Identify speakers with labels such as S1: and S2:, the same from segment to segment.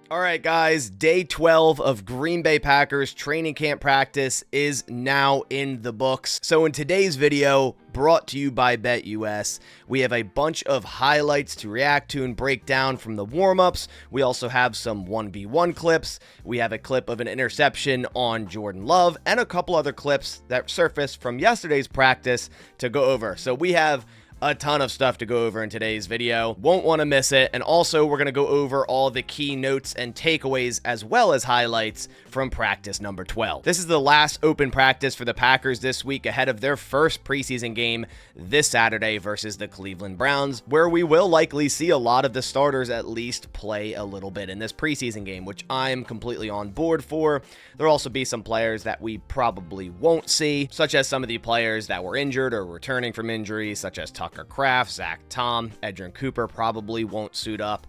S1: All right, guys, day 12 of Green Bay Packers training camp practice is now in the books. So in today's video, brought to you by BetUS, we have a bunch of highlights to react to and break down from the warm-ups. We also have some 1v1 clips. We have a clip of an interception on Jordan Love and a couple other clips that surfaced from yesterday's practice to go over. So we have a ton of stuff to go over in today's video. Won't want to miss it. And also, we're going to go over all the key notes and takeaways as well as highlights from practice number 12. This is the last open practice for the Packers this week ahead of their first preseason game this Saturday versus the Cleveland Browns, where we will likely see a lot of the starters at least play a little bit in this preseason game, which I'm completely on board for. There'll also be some players that we probably won't see, such as some of the players that were injured or returning from injuries, such as Tucker Kraft, Zach Tom, Edgerrin Cooper probably won't suit up.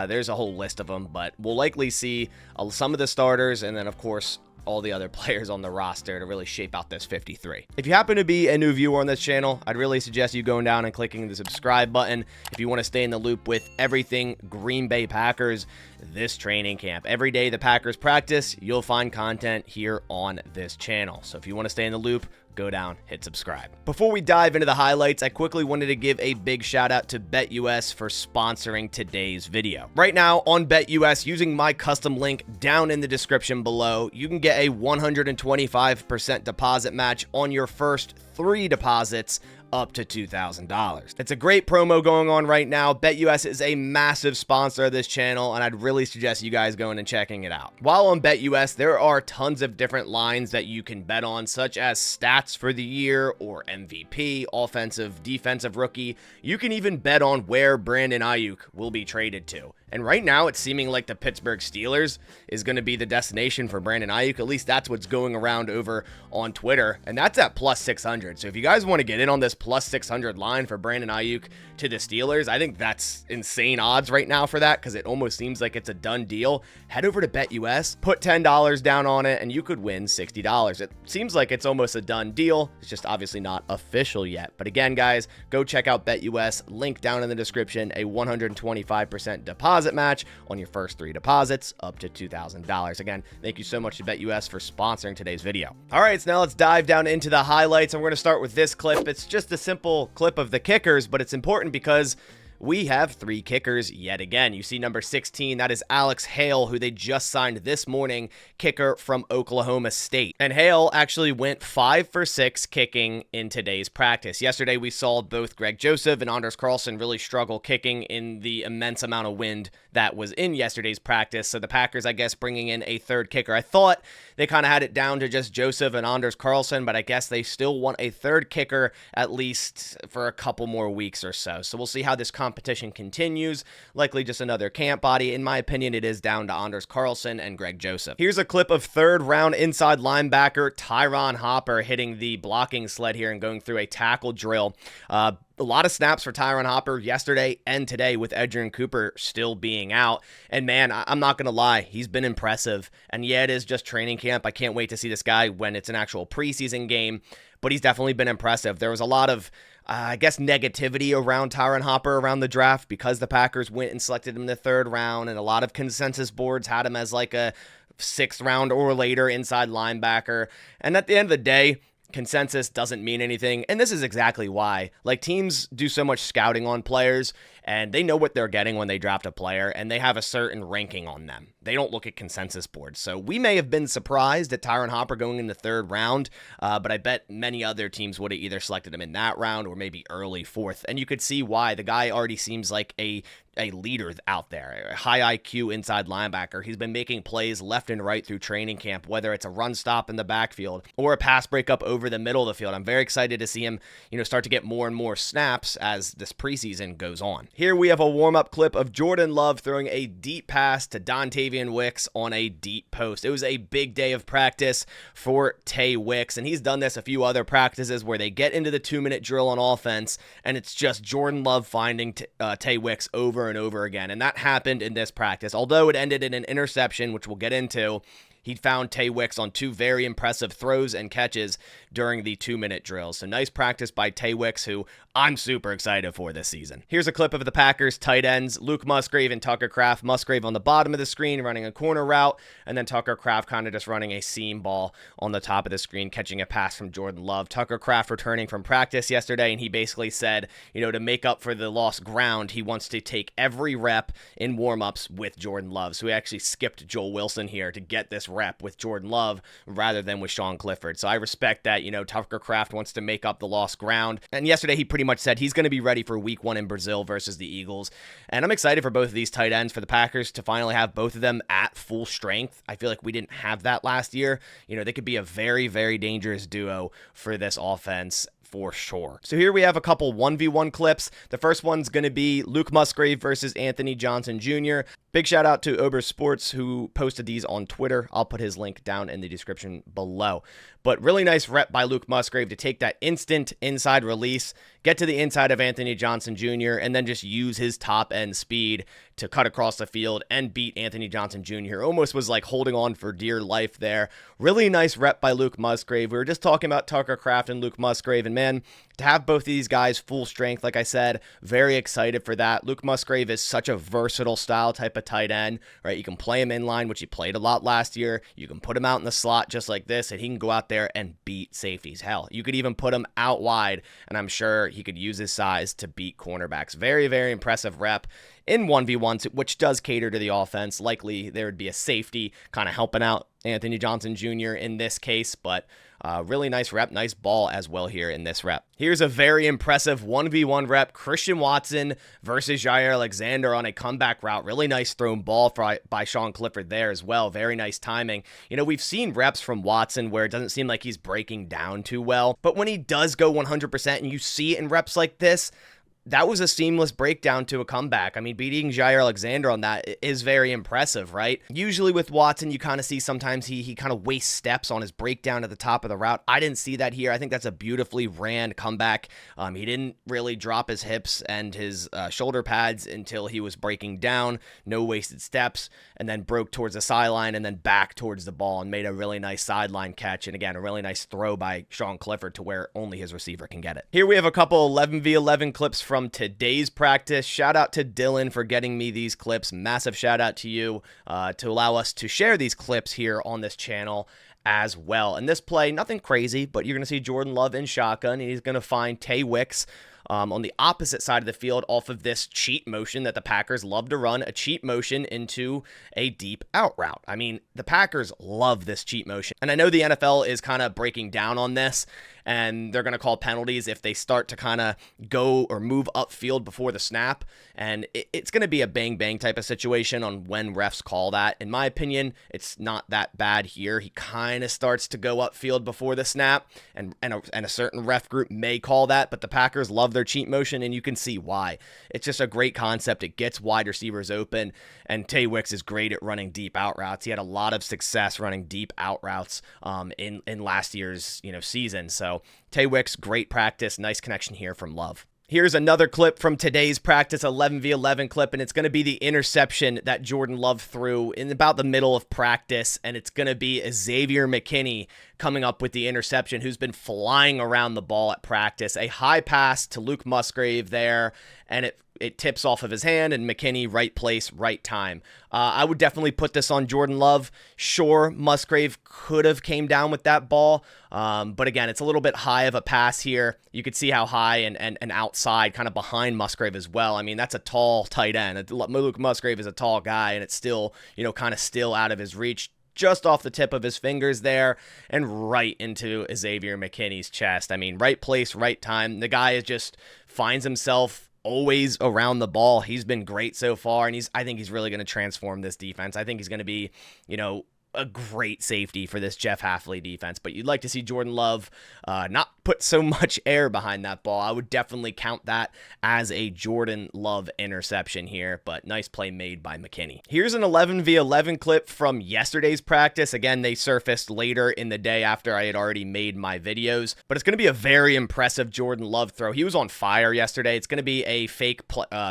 S1: There's a whole list of them, but we'll likely see some of the starters and then, of course, all the other players on the roster to really shape out this 53. If you happen to be a new viewer on this channel, I'd really suggest you going down and clicking the subscribe button if you want to stay in the loop with everything Green Bay Packers this training camp. Every day the Packers practice, you'll find content here on this channel. So if you want to stay in the loop, go down, hit subscribe. Before we dive into the highlights, I quickly wanted to give a big shout out to BetUS for sponsoring today's video. Right now on BetUS, using my custom link down in the description below, you can get a 125% deposit match on your first 3 deposits up to $2,000. It's a great promo going on right now. BetUS is a massive sponsor of this channel, and I'd really suggest you guys going and checking it out. While on BetUS, there are tons of different lines that you can bet on, such as stats for the year or MVP, offensive, defensive rookie. You can even bet on where Brandon Ayuk will be traded to. And right now, it's seeming like the Pittsburgh Steelers is going to be the destination for Brandon Ayuk. At least that's what's going around over on Twitter. And that's at plus 600. So if you guys want to get in on this plus 600 line for Brandon Ayuk to the Steelers, I think that's insane odds right now for that because it almost seems like it's a done deal. Head over to BetUS, put $10 down on it, and you could win $60. It seems like it's almost a done deal. It's just obviously not official yet. But again, guys, go check out BetUS. Link down in the description, a 125% deposit match on your first 3 deposits up to $2,000. Again, thank you so much to BetUS for sponsoring today's video. All right, so now let's dive down into the highlights. And we're going to start with this clip. It's just a simple clip of the kickers, but it's important because we have 3 kickers yet again. You see number 16, that is Alex Hale, who they just signed this morning, kicker from Oklahoma State. And Hale actually went 5 for 6 kicking in today's practice. Yesterday, we saw both Greg Joseph and Anders Carlson really struggle kicking in the immense amount of wind that was in yesterday's practice. So the Packers, I guess, bringing in a 3rd kicker. I thought they kind of had it down to just Joseph and Anders Carlson, but I guess they still want a 3rd kicker at least for a couple more weeks or so. So we'll see how this competition continues. Likely just another camp body. In my opinion, it is down to Anders Carlson and Greg Joseph. Here's a clip of 3rd round inside linebacker Tyron Hopper hitting the blocking sled here and going through a tackle drill. A lot of snaps for Tyron Hopper yesterday and today with Edgerrin Cooper still being out. And man, I'm not going to lie, he's been impressive. And yeah, it is just training camp. I can't wait to see this guy when it's an actual preseason game, but he's definitely been impressive. There was a lot of I guess negativity around Tyron Hopper around the draft because the Packers went and selected him in the 3rd round, and a lot of consensus boards had him as like a 6th round or later inside linebacker. And at the end of the day, consensus doesn't mean anything, and this is exactly why. Like, teams do so much scouting on players, and they know what they're getting when they draft a player, and they have a certain ranking on them. They don't look at consensus boards. So we may have been surprised at Tyron Hopper going in the 3rd round, but I bet many other teams would have either selected him in that round or maybe early 4th, and you could see why. The guy already seems like a leader out there, a high IQ inside linebacker. He's been making plays left and right through training camp, whether it's a run stop in the backfield or a pass breakup over the middle of the field. I'm very excited to see him, start to get more and more snaps as this preseason goes on. Here we have a warm-up clip of Jordan Love throwing a deep pass to Dontavian Wicks on a deep post. It was a big day of practice for Tay Wicks, and he's done this a few other practices where they get into the 2-minute drill on offense, and it's just Jordan Love finding Tay Wicks over and over again, and that happened in this practice. Although it ended in an interception, which we'll get into, he found Tay Wicks on 2 very impressive throws and catches during the 2-minute drills. So nice practice by Tay Wicks, who I'm super excited for this season. Here's a clip of the Packers tight ends, Luke Musgrave and Tucker Kraft. Musgrave on the bottom of the screen running a corner route, and then Tucker Kraft kind of just running a seam ball on the top of the screen, catching a pass from Jordan Love. Tucker Kraft returning from practice yesterday, and he basically said, to make up for the lost ground, he wants to take every rep in warm-ups with Jordan Love. So he actually skipped Joel Wilson here to get this rep with Jordan Love rather than with Sean Clifford. So I respect that, Tucker Kraft wants to make up the lost ground. And yesterday he pretty much said he's going to be ready for week 1 in Brazil versus the Eagles. And I'm excited for both of these tight ends for the Packers to finally have both of them at full strength. I feel like we didn't have that last year. They could be a very, very dangerous duo for this offense, for sure. So here we have a couple 1v1 clips. The first one's going to be Luke Musgrave versus Anthony Johnson Jr. Big shout out to Ober Sports, who posted these on Twitter. I'll put his link down in the description below. But really nice rep by Luke Musgrave to take that instant inside release, get to the inside of Anthony Johnson Jr., and then just use his top end speed to cut across the field and beat Anthony Johnson Jr. Almost was like holding on for dear life there. Really nice rep by Luke Musgrave. We were just talking about Tucker Kraft and Luke Musgrave, and man, to have both of these guys full strength, like I said, very excited for that. Luke Musgrave is such a versatile style type of tight end, right? You can play him in line, which he played a lot last year. You can put him out in the slot just like this, and he can go out there and beat safeties. Hell, you could even put him out wide, and I'm sure he could use his size to beat cornerbacks. Very, very impressive rep in 1v1s, which does cater to the offense. Likely there would be a safety kind of helping out Anthony Johnson Jr. in this case, but really nice rep, nice ball as well here in this rep. Here's a very impressive 1v1 rep, Christian Watson versus Jair Alexander on a comeback route. Really nice thrown ball by Sean Clifford there as well. Very nice timing. We've seen reps from Watson where it doesn't seem like he's breaking down too well, but when he does go 100% and you see it in reps like this, that was a seamless breakdown to a comeback. I mean, beating Jair Alexander on that is very impressive, right? Usually with Watson, you kind of see sometimes he kind of wastes steps on his breakdown at the top of the route. I didn't see that here. I think that's a beautifully ran comeback. He didn't really drop his hips and his shoulder pads until he was breaking down. No wasted steps, and then broke towards the sideline and then back towards the ball and made a really nice sideline catch. And again, a really nice throw by Sean Clifford to where only his receiver can get it. Here we have a couple 11v11 clips from today's practice. Shout out to Dylan for getting me these clips. Massive shout out to you to allow us to share these clips here on this channel as well. In this play, nothing crazy, but you're going to see Jordan Love in shotgun, and he's going to find Tay Wicks on the opposite side of the field off of this cheat motion that the Packers love to run, a cheat motion into a deep out route. I mean, the Packers love this cheat motion. And I know the NFL is kind of breaking down on this, and they're going to call penalties if they start to kind of go or move upfield before the snap. And it's going to be a bang-bang type of situation on when refs call that. In my opinion, it's not that bad here. He kind of starts to go upfield before the snap, and a certain ref group may call that, but the Packers love their cheat motion, and you can see why. It's just a great concept. It gets wide receivers open, and Tay Wicks is great at running deep out routes. He had a lot of success running deep out routes in last year's season. So Tay Wicks, great practice, nice connection here from Love. Here's another clip from today's practice, 11v11 clip, and it's going to be the interception that Jordan Love threw in about the middle of practice, and it's going to be Xavier McKinney coming up with the interception, who's been flying around the ball at practice. A high pass to Luke Musgrave there, and it tips off of his hand, and McKinney, right place, right time. I would definitely put this on Jordan Love. Sure, Musgrave could have came down with that ball, but again, it's a little bit high of a pass here. You could see how high and outside, kind of behind Musgrave as well. I mean, that's a tall tight end. Luke Musgrave is a tall guy, and it's still, kind of still out of his reach, just off the tip of his fingers there, and right into Xavier McKinney's chest. I mean, right place, right time. The guy just finds himself always around the ball. He's been great so far, and I think he's really going to transform this defense. I think he's going to be, a great safety for this Jeff Hafley defense, but you'd like to see Jordan Love not put so much air behind that ball. I would definitely count that as a Jordan Love interception here, but nice play made by McKinney. Here's an 11v11 clip from yesterday's practice. Again, they surfaced later in the day after I had already made my videos, but it's going to be a very impressive Jordan Love throw. He was on fire yesterday. It's going to be a fake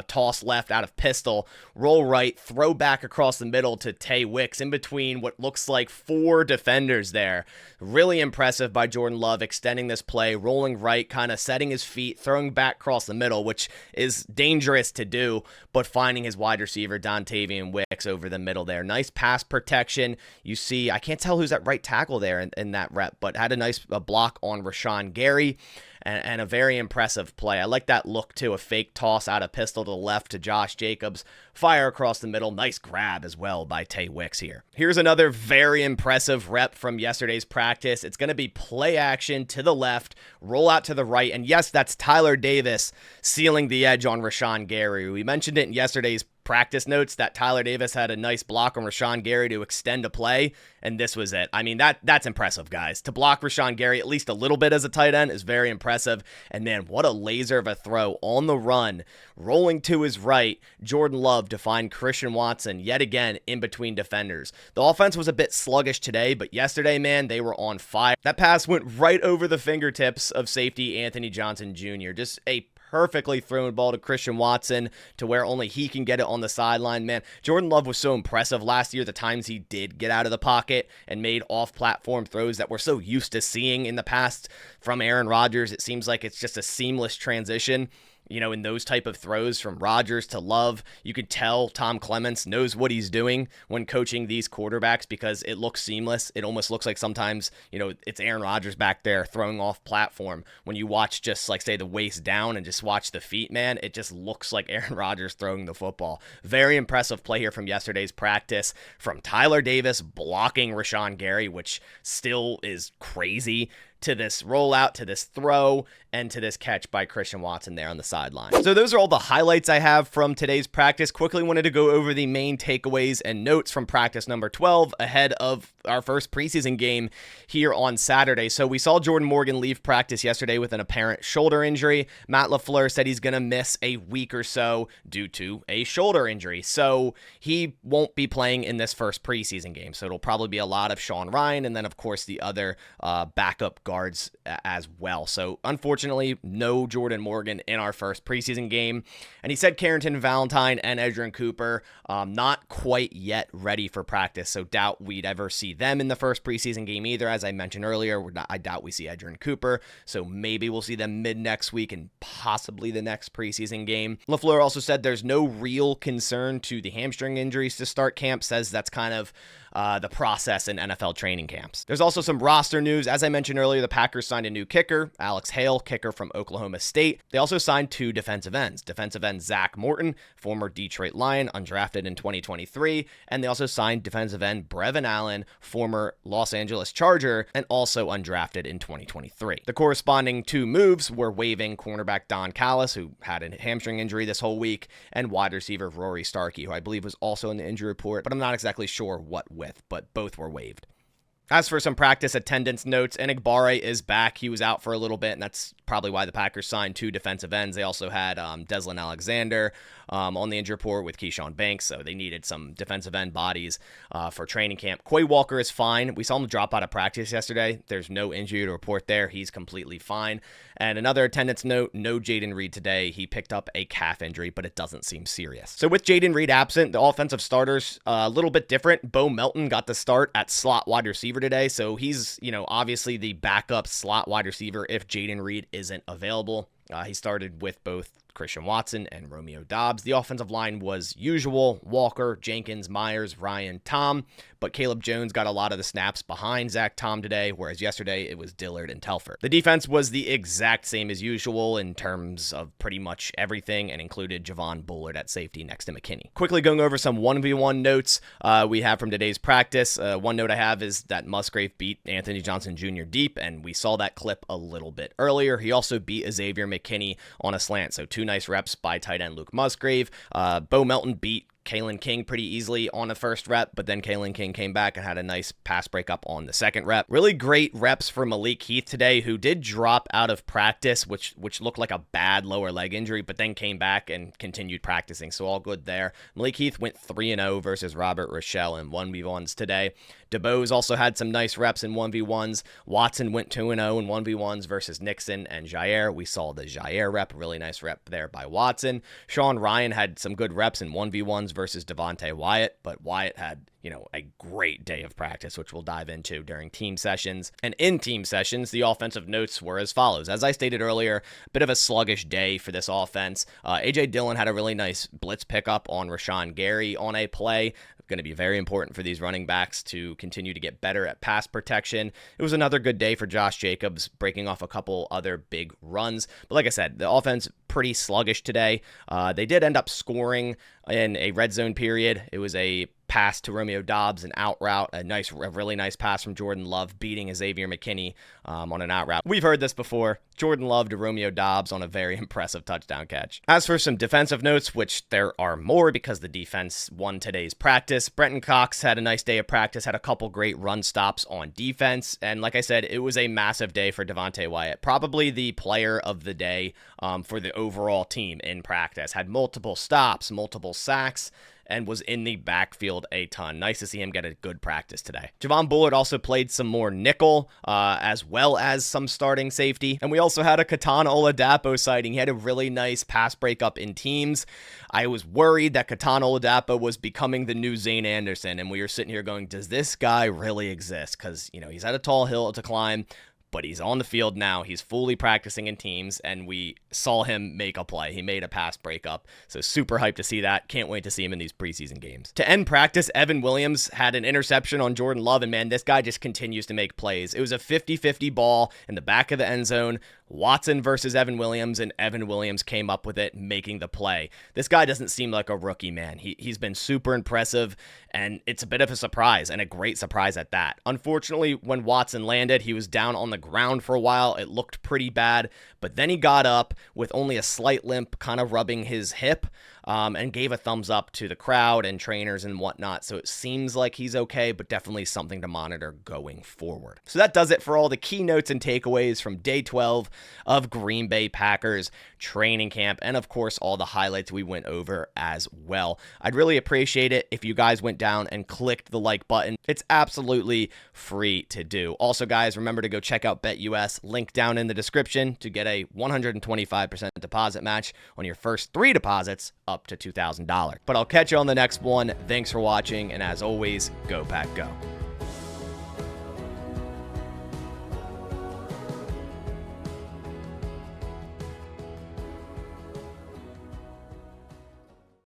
S1: toss left out of pistol, roll right, throw back across the middle to Tay Wicks in between what looks looks like 4 defenders there. Really impressive by Jordan Love, extending this play, rolling right, kind of setting his feet, throwing back across the middle, which is dangerous to do, but finding his wide receiver, Dontavian Wicks, over the middle there. Nice pass protection. You see, I can't tell who's at right tackle there in that rep, but had a nice block on Rashawn Gary. And a very impressive play. I like that look, too. A fake toss out of pistol to the left to Josh Jacobs. Fire across the middle. Nice grab as well by Tay Wicks here. Here's another very impressive rep from yesterday's practice. It's going to be play action to the left, roll out to the right. And yes, that's Tyler Davis sealing the edge on Rashawn Gary. We mentioned it in yesterday's practice notes that Tyler Davis had a nice block on Rashawn Gary to extend a play, and this was it. I mean, that's impressive, guys. To block Rashawn Gary at least a little bit as a tight end is very impressive. And man, what a laser of a throw on the run, rolling to his right, Jordan Love to find Christian Watson yet again in between defenders. The offense was a bit sluggish today, but yesterday, man, they were on fire. That pass went right over the fingertips of safety Anthony Johnson Jr. Just a perfectly thrown ball to Christian Watson to where only he can get it on the sideline. Man, Jordan Love was so impressive last year, the times he did get out of the pocket and made off-platform throws that we're so used to seeing in the past from Aaron Rodgers. It seems like it's just a seamless transition. You know, in those type of throws from Rodgers to Love, you could tell Tom Clements knows what he's doing when coaching these quarterbacks because it looks seamless. It almost looks like sometimes, you know, it's Aaron Rodgers back there throwing off platform. When you watch just like, say, the waist down and just watch the feet, man, it just looks like Aaron Rodgers throwing the football. Very impressive play here from yesterday's practice from Tyler Davis blocking Rashawn Gary, which still is crazy, to this rollout, to this throw, and to this catch by Christian Watson there on the sideline. So those are all the highlights I have from today's practice. Quickly wanted to go over the main takeaways and notes from practice number 12 ahead of our first preseason game here on Saturday. So we saw Jordan Morgan leave practice yesterday with an apparent shoulder injury. Matt LaFleur said he's going to miss a week or so due to a shoulder injury. So he won't be playing in this first preseason game. So it'll probably be a lot of Sean Ryan and then, of course, the other backup guards as well. So unfortunately, no Jordan Morgan in our first preseason game. And he said Carrington Valentine and Edgerrin Cooper not quite yet ready for practice. So doubt we'd ever see them in the first preseason game either. As I mentioned earlier, I doubt we see Edgerrin Cooper. So maybe we'll see them mid next week and possibly the next preseason game. LaFleur also said there's no real concern to the hamstring injuries to start camp. Says that's kind of the process in NFL training camps. There's also some roster news. As I mentioned earlier, the Packers signed a new kicker, Alex Hale, kicker from Oklahoma State. They also signed 2 defensive ends. Defensive end Zach Morton, former Detroit Lion, undrafted in 2023. And they also signed defensive end Brevin Allen, former Los Angeles Charger, and also undrafted in 2023. The corresponding 2 moves were waiving cornerback Don Callis, who had a hamstring injury this whole week, and wide receiver Rory Starkey, who I believe was also in the injury report, but I'm not exactly sure what with, but both were waived. As for some practice attendance notes, Enigbare is back. He was out for a little bit, and that's probably why the Packers signed 2 defensive ends. They also had Deslin Alexander on the injury report with Keyshawn Banks, so they needed some defensive end bodies for training camp. Quay Walker is fine. We saw him drop out of practice yesterday. There's no injury to report there. He's completely fine. And another attendance note, no Jayden Reed today. He picked up a calf injury, but it doesn't seem serious. So with Jayden Reed absent, the offensive starters a little bit different. Bo Melton got the start at slot wide receiver today, so he's, you know, obviously the backup slot wide receiver if Jayden Reed isn't available. He started with both Christian Watson and Romeo Doubs. The offensive line was usual: Walker, Jenkins, Myers, Ryan, Tom, but Caleb Jones got a lot of the snaps behind Zach Tom today, whereas yesterday it was Dillard and Telford. The defense was the exact same as usual in terms of pretty much everything and included Javon Bullard at safety next to McKinney. Quickly going over some 1v1 notes we have from today's practice. One note I have is that Musgrave beat Anthony Johnson Jr. deep, and we saw that clip a little bit earlier. He also beat Xavier McKinney on a slant, so 2 nice reps by tight end Luke Musgrave. Bo Melton beat Kalen King pretty easily on the first rep, but then Kalen King came back and had a nice pass breakup on the second rep. Really great reps for Malik Heath today, who did drop out of practice, which looked like a bad lower leg injury, but then came back and continued practicing, so all good there. Malik Heath went 3-0 versus Robert Rochelle in 1v1s today. DeBose also had some nice reps in 1v1s. Watson went 2-0 in 1v1s versus Nixon and Jair. We saw the Jair rep, really nice rep there by Watson. Sean Ryan had some good reps in 1v1s versus Devontae Wyatt, but Wyatt had, a great day of practice, which we'll dive into during team sessions. And in team sessions, the offensive notes were as follows. As I stated earlier, a bit of a sluggish day for this offense. A.J. Dillon had a really nice blitz pickup on Rashawn Gary on a play. Going to be very important for these running backs to continue to get better at pass protection. It was another good day for Josh Jacobs, breaking off a couple other big runs. But like I said, the offense pretty sluggish today. They did end up scoring in a red zone period. It was a pass to Romeo Doubs, an out route, a really nice pass from Jordan Love, beating Xavier McKinney on an out route. We've heard this before. Jordan Love to Romeo Doubs on a very impressive touchdown catch. As for some defensive notes, which there are more because the defense won today's practice, Brenton Cox had a nice day of practice, had a couple great run stops on defense, and like I said, it was a massive day for Devontae Wyatt. Probably the player of the day for the overall team in practice. Had multiple stops, multiple sacks, and was in the backfield a ton. Nice to see him get a good practice today. Javon Bullard also played some more nickel, as well as some starting safety. And we also had a Katana Oladapo sighting. He had a really nice pass breakup in teams. I was worried that Katana Oladapo was becoming the new Zane Anderson, and we were sitting here going, does this guy really exist? Because, he's at a tall hill to climb, but he's on the field now. He's fully practicing in teams, and we saw him make a play. He made a pass breakup, so super hyped to see that. Can't wait to see him in these preseason games. To end practice, Evan Williams had an interception on Jordan Love, and man, this guy just continues to make plays. It was a 50-50 ball in the back of the end zone. Watson versus Evan Williams, and Evan Williams came up with it, making the play. This guy doesn't seem like a rookie, man. He's been super impressive, and it's a bit of a surprise, and a great surprise at that. Unfortunately, when Watson landed, he was down on the ground for a while. It looked pretty bad, but then he got up with only a slight limp, kind of rubbing his hip, and gave a thumbs up to the crowd and trainers and whatnot. So it seems like he's okay, but definitely something to monitor going forward. So that does it for all the key notes and takeaways from day 12 of Green Bay Packers training camp, and of course all the highlights we went over as well. I'd really appreciate it if you guys went down and clicked the like button. It's absolutely free to do. Also, guys, remember to go check out BetUS, link down in the description, to get a 125% deposit match on your first 3 deposits up to $2,000. But I'll catch you on the next one. Thanks for watching, and as always, go Pack Go.